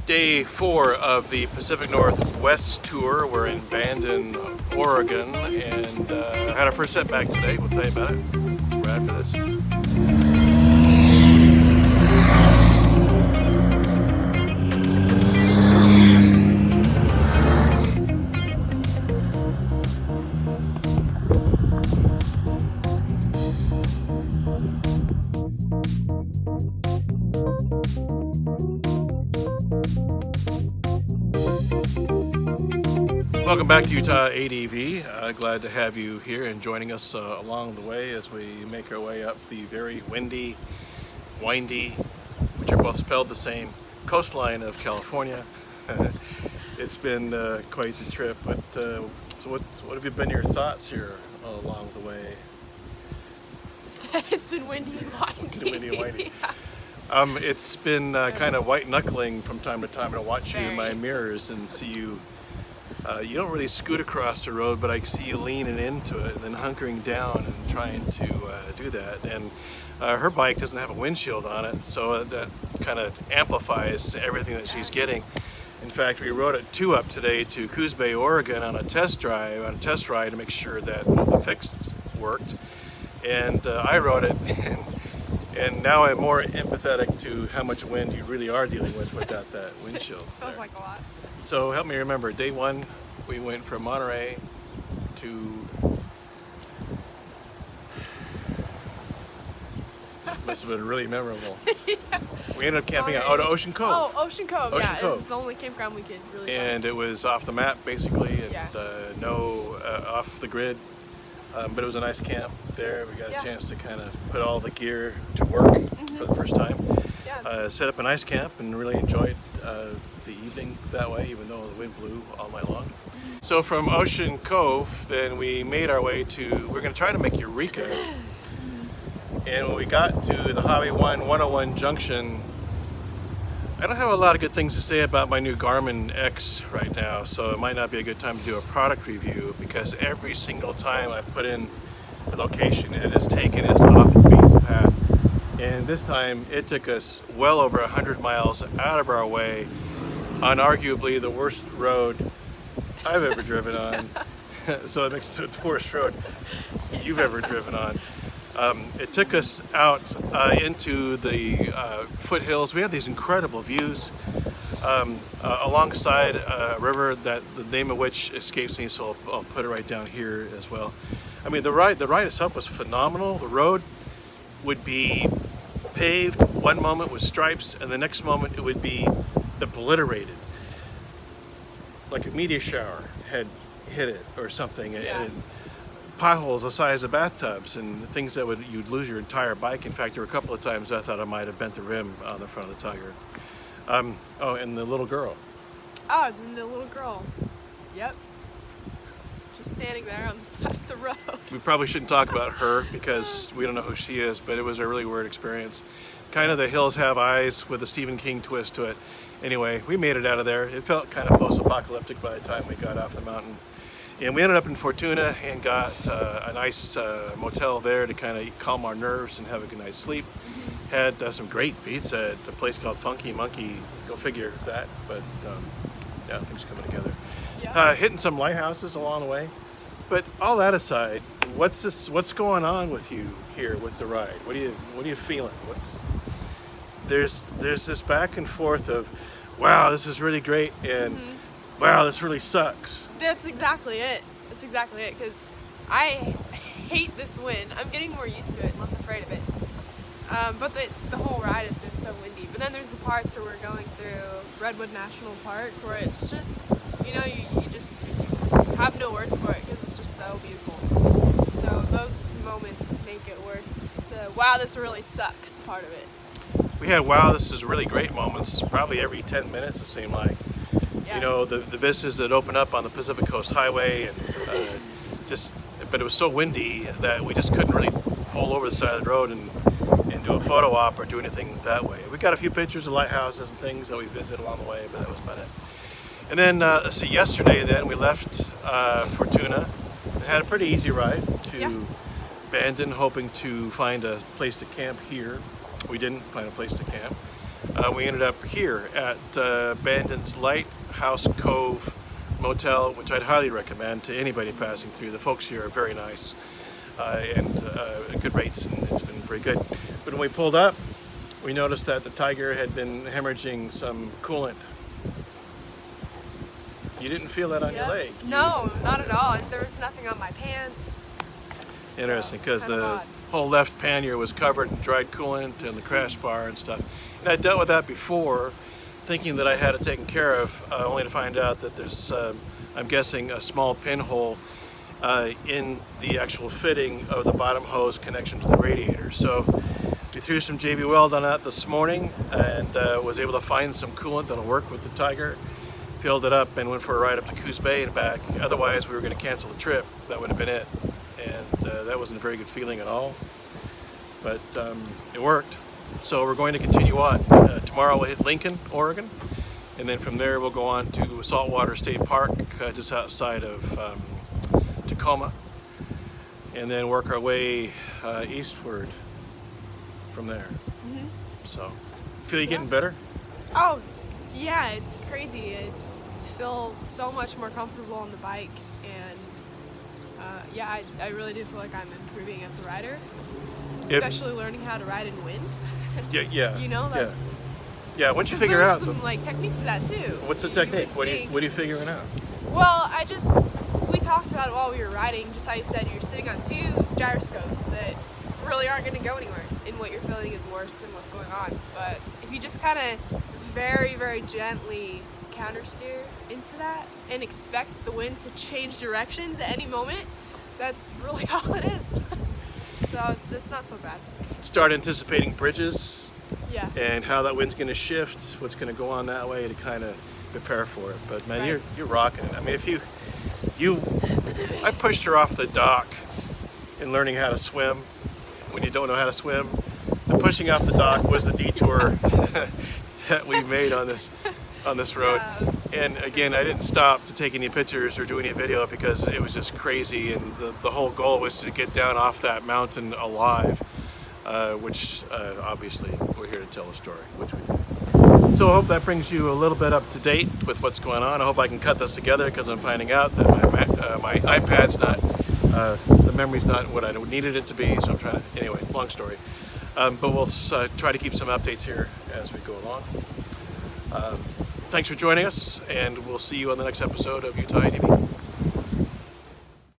Day 4 of the Pacific Northwest Tour. We're in Bandon, Oregon, and had our first setback today. We'll tell you about it right after this. Welcome back to UTADV. Glad to have you here and joining us along the way as we make our way up the very windy, windy, which are both spelled the same, coastline of California. It's been quite the trip, but so what have been your thoughts here along the way? It's been windy and windy. Windy and windy. Yeah. It's been kind of white knuckling from time to time to watch you in my mirrors and see you. You don't really scoot across the road, but I see you leaning into it and then hunkering down and trying to do that. And her bike doesn't have a windshield on it, so that kind of amplifies everything that she's getting. In fact, we rode it 2 up today to Coos Bay, Oregon on a test ride to make sure that the fix worked. And I rode it, and now I'm more empathetic to how much wind you really are dealing with without that windshield. Feels like a lot. So help me remember, day 1, we went from Monterey to, must have been really memorable. Yeah. We ended up camping out to Ocean Cove. Oh, Ocean Cove, Ocean yeah. Cove. It's the only campground we could really find. And it was off the map basically, and Yeah. no off the grid. But it was a nice camp there. We got a chance to kind of put all the gear to work for the first time. Yeah. Set up a nice camp and really enjoyed the evening that way, even though the wind blew all night long. So from Ocean Cove, then we made our way to, we're going to try to make Eureka. And when we got to the Highway 101 junction, I don't have a lot of good things to say about my new Garmin X right now, so it might not be a good time to do a product review, because every single time I've put in the location, it has taken us off the beaten path. And this time it took us well over 100 miles out of our way on arguably the worst road I've ever driven on. So it makes it the worst road you've ever driven on. It took us out into the foothills. We had these incredible views alongside a river that the name of which escapes me, so I'll put it right down here as well. I mean, the ride itself was phenomenal. The road would be paved one moment with stripes, and the next moment it would be obliterated, like a meteor shower had hit it or something. Yeah. And potholes the size of bathtubs and things that you'd lose your entire bike. In fact, there were a couple of times I thought I might have bent the rim on the front of the Tiger. Oh, and the little girl. Oh, and the little girl. Yep. Just standing there on the side of the road. We probably shouldn't talk about her because we don't know who she is, but it was a really weird experience. Kind of The Hills Have Eyes with a Stephen King twist to it. Anyway, we made it out of there. It felt kind of post-apocalyptic by the time we got off the mountain. And we ended up in Fortuna and got a nice motel there to kind of calm our nerves and have a good night's sleep. Had some great pizza at a place called Funky Monkey. Go figure that, but yeah, things coming together. Yeah. Hitting some lighthouses along the way. But all that aside, what's going on with you here with the ride? What are you feeling? There's this back and forth of, wow, this is really great, and wow, this really sucks. That's exactly it. That's exactly it, because I hate this wind. I'm getting more used to it and less afraid of it. But the whole ride has been so windy. But then there's the parts where we're going through Redwood National Park where it's just, you just have no words for it because it's just so beautiful. So those moments make it worth the, wow, this really sucks part of it. We had, wow, this is really great moments probably every 10 minutes, it seemed like. Yeah. You know, the vistas that open up on the Pacific Coast Highway, and but it was so windy that we just couldn't really pull over the side of the road and do a photo op or do anything that way. We got a few pictures of lighthouses and things that we visited along the way, but that was about it. And then, let's see, yesterday then we left Fortuna and had a pretty easy ride to Bandon, hoping to find a place to camp here. We didn't find a place to camp. we ended up here at Bandon's Lighthouse Cove Motel, which I'd highly recommend to anybody passing through. The folks here are very nice and good rates, and it's been very good. But when we pulled up, we noticed that the Tiger had been hemorrhaging some coolant. You didn't feel that on your leg? No, not at all. And there was nothing on my pants. Interesting, because the whole left pannier was covered in dried coolant and the crash bar and stuff. And I dealt with that before, thinking that I had it taken care of, only to find out that there's, I'm guessing, a small pinhole in the actual fitting of the bottom hose connection to the radiator. So we threw some JB Weld on that this morning and was able to find some coolant that'll work with the Tiger. Filled it up and went for a ride up to Coos Bay and back. Otherwise, we were going to cancel the trip. That would have been it. And that wasn't a very good feeling at all. But it worked. So we're going to continue on. Tomorrow we'll hit Lincoln, Oregon. And then from there we'll go on to Saltwater State Park, just outside of Tacoma. And then work our way eastward from there. Mm-hmm. So, feel you getting better? Oh, yeah, it's crazy. I feel so much more comfortable on the bike, and yeah, I really do feel like I'm improving as a rider, especially learning how to ride in wind. Yeah. You know, that's... Yeah, once you figure out... There's some like technique to that too. What's the technique? What are you figuring out? Well, we talked about it while we were riding, just how you said you're sitting on two gyroscopes that really aren't going to go anywhere, and what you're feeling is worse than what's going on. But if you just kind of very, very gently countersteer into that and expect the wind to change directions at any moment, that's really all it is. So it's not so bad. Start anticipating bridges. Yeah. And how that wind's going to shift, what's going to go on that way to kind of prepare for it. But man, you're rocking it. I mean, I pushed her off the dock in learning how to swim. When you don't know how to swim, the pushing off the dock was the detour that we made on this road. And again, I didn't stop to take any pictures or do any video because it was just crazy, and the whole goal was to get down off that mountain alive, which obviously we're here to tell a story, which we did. So I hope that brings you a little bit up to date with what's going on. I hope I can cut this together, because I'm finding out that my iPad's not, the memory's not what I needed it to be, so I'm trying to, anyway, long story. But we'll try to keep some updates here as we go along. Thanks for joining us, and we'll see you on the next episode of UTADV.